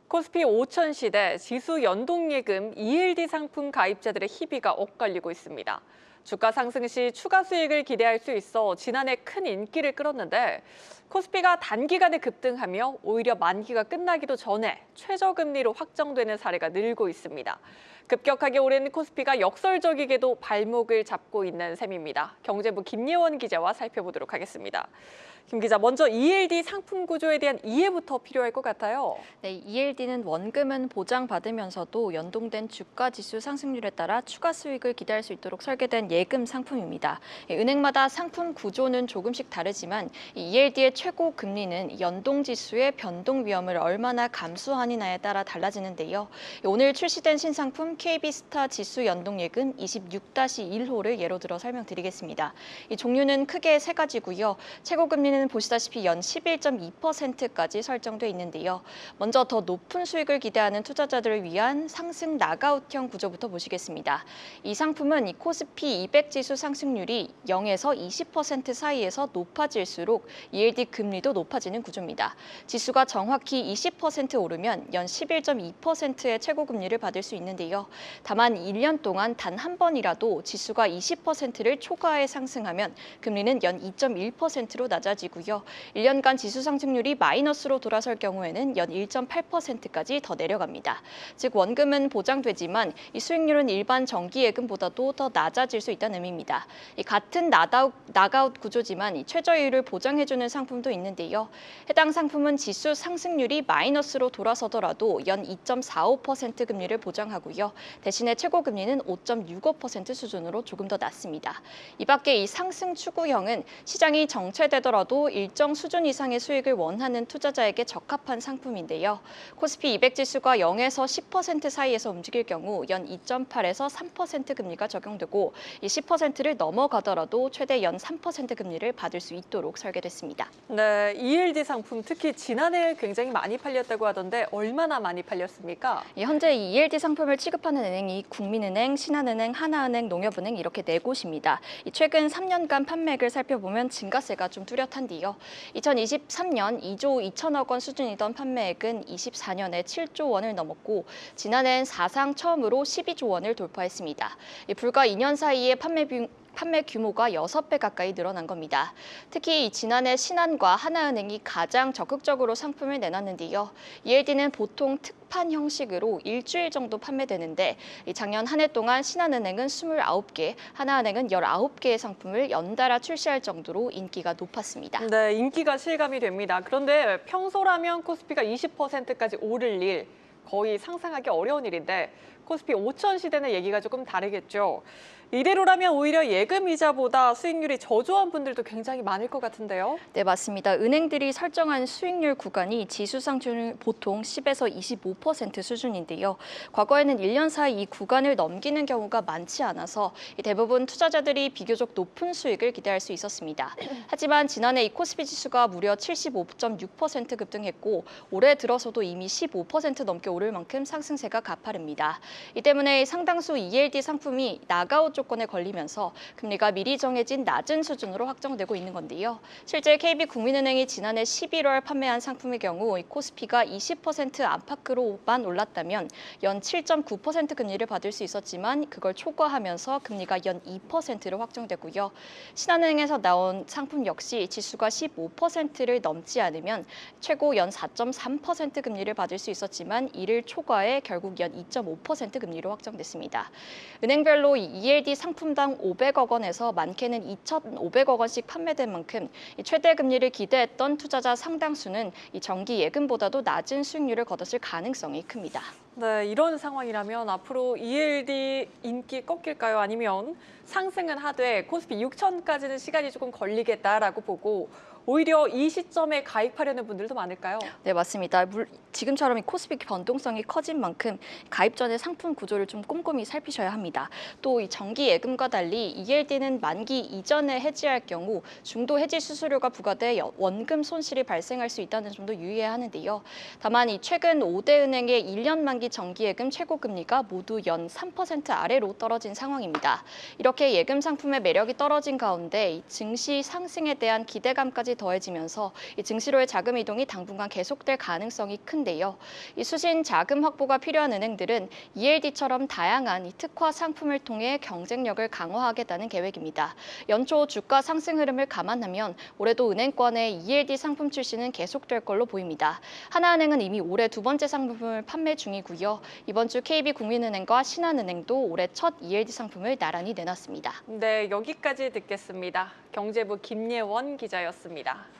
코스피 5천 시대 지수 연동예금 ELD 상품 가입자들의 희비가 엇갈리고 있습니다. 주가 상승 시 추가 수익을 기대할 수 있어 지난해 큰 인기를 끌었는데 코스피가 단기간에 급등하며 오히려 만기가 끝나기도 전에 최저금리로 확정되는 사례가 늘고 있습니다. 급격하게 오른 코스피가 역설적이게도 발목을 잡고 있는 셈입니다. 경제부 김예원 기자와 살펴보도록 하겠습니다. 김 기자, 먼저 ELD 상품 구조에 대한 이해부터 필요할 것 같아요. 네, ELD는 원금은 보장받으면서도 연동된 주가 지수 상승률에 따라 추가 수익을 기대할 수 있도록 설계된 예금 상품입니다. 은행마다 상품 구조는 조금씩 다르지만 ELD의 최고 금리는 연동 지수의 변동 위험을 얼마나 감수하느냐에 따라 달라지는데요. 오늘 출시된 신상품 KB스타 지수 연동 예금 26-1호를 예로 들어 설명드리겠습니다. 이 종류는 크게 세 가지고요. 최고 금리는 보시다시피 연 11.2%까지 설정돼 있는데요. 먼저 더 높은 수익을 기대하는 투자자들을 위한 상승 나가웃형 구조부터 보시겠습니다. 이 상품은 이 코스피 200 지수 상승률이 0에서 20% 사이에서 높아질수록 ELD 금리도 높아지는 구조입니다. 지수가 정확히 20% 오르면 연 11.2%의 최고 금리를 받을 수 있는데요. 다만 1년 동안 단 한 번이라도 지수가 20%를 초과해 상승하면 금리는 연 2.1%로 낮아지고요. 1년간 지수 상승률이 마이너스로 돌아설 경우에는 연 1.8%까지 더 내려갑니다. 즉 원금은 보장되지만 이 수익률은 일반 정기예금보다도 더 낮아질 수 있다는 의미입니다. 같은 나가웃 구조지만 이 최저이율을 보장해주는 상품도 있는데요. 해당 상품은 지수 상승률이 마이너스로 돌아서더라도 연 2.45% 금리를 보장하고요. 대신에 최고 금리는 5.65% 수준으로 조금 더 낮습니다. 이 밖에 이 상승 추구형은 시장이 정체되더라도 일정 수준 이상의 수익을 원하는 투자자에게 적합한 상품인데요. 코스피 200 지수가 0에서 10% 사이에서 움직일 경우 연 2.8에서 3% 금리가 적용되고 이 10%를 넘어가더라도 최대 연 3% 금리를 받을 수 있도록 설계됐습니다. 네, ELD 상품 특히 지난해 굉장히 많이 팔렸다고 하던데 얼마나 많이 팔렸습니까? 현재 이 ELD 상품을 취급하는 은행이 국민은행, 신한은행, 하나은행, 농협은행 이렇게 네 곳입니다. 최근 3년간 판매액을 살펴보면 증가세가 좀 뚜렷한데요. 2023년 2조 2천억 원 수준이던 판매액은 24년에 7조 원을 넘었고 지난해엔 사상 처음으로 12조 원을 돌파했습니다. 불과 2년 사이에 판매 규모가 6배 가까이 늘어난 겁니다. 특히 지난해 신한과 하나은행이 가장 적극적으로 상품을 내놨는데요. ELD는 보통 특판 형식으로 일주일 정도 판매되는데 작년 한 해 동안 신한은행은 29개, 하나은행은 19개의 상품을 연달아 출시할 정도로 인기가 높았습니다. 네, 인기가 실감이 됩니다. 그런데 평소라면 코스피가 20%까지 오를 일, 거의 상상하기 어려운 일인데 코스피 5천 시대는 얘기가 조금 다르겠죠. 이대로라면 오히려 예금 이자보다 수익률이 저조한 분들도 굉장히 많을 것 같은데요. 네, 맞습니다. 은행들이 설정한 수익률 구간이 지수 상승률 보통 10에서 25% 수준인데요. 과거에는 1년 사이 이 구간을 넘기는 경우가 많지 않아서 대부분 투자자들이 비교적 높은 수익을 기대할 수 있었습니다. 하지만 지난해 이 코스피 지수가 무려 75.6% 급등했고 올해 들어서도 이미 15% 넘게 오를 만큼 상승세가 가파릅니다. 이 때문에 상당수 ELD 상품이 나가웃 조건에 걸리면서 금리가 미리 정해진 낮은 수준으로 확정되고 있는 건데요. 실제 KB국민은행이 지난해 11월 판매한 상품의 경우 코스피가 20% 안팎으로만 올랐다면 연 7.9% 금리를 받을 수 있었지만 그걸 초과하면서 금리가 연 2%로 확정되고요. 신한은행에서 나온 상품 역시 지수가 15%를 넘지 않으면 최고 연 4.3% 금리를 받을 수 있었지만 이를 초과해 결국 연 2.5% 금리로 확정됐습니다. 은행별로 ELD 상품당 500억 원에서 많게는 2,500억 원씩 판매된 만큼 최대 금리를 기대했던 투자자 상당수는 이 정기 예금보다도 낮은 수익률을 거뒀을 가능성이 큽니다. 네, 이런 상황이라면 앞으로 ELD 인기 꺾일까요? 아니면 상승은 하되 코스피 6천까지는 시간이 조금 걸리겠다라고 보고 오히려 이 시점에 가입하려는 분들도 많을까요? 네, 맞습니다. 지금처럼 이 코스피 변동성이 커진 만큼 가입 전에 상품 구조를 좀 꼼꼼히 살피셔야 합니다. 또 이 정기 예금과 달리 ELD는 만기 이전에 해지할 경우 중도 해지 수수료가 부과돼 원금 손실이 발생할 수 있다는 점도 유의해야 하는데요. 다만 이 최근 5대 은행의 1년 만기 정기 예금 최고 금리가 모두 연 3% 아래로 떨어진 상황입니다. 이렇게 예금 상품의 매력이 떨어진 가운데 이 증시 상승에 대한 기대감까지 더해지면서 이 증시로의 자금 이동이 당분간 계속될 가능성이 큰데요. 이 수신 자금 확보가 필요한 은행들은 ELD처럼 다양한 이 특화 상품을 통해 경쟁력을 강화하겠다는 계획입니다. 연초 주가 상승 흐름을 감안하면 올해도 은행권의 ELD 상품 출시는 계속될 걸로 보입니다. 하나은행은 이미 올해 두 번째 상품을 판매 중이고요. 이번 주 KB국민은행과 신한은행도 올해 첫 ELD 상품을 나란히 내놨습니다. 네, 여기까지 듣겠습니다. 경제부 김예원 기자였습니다.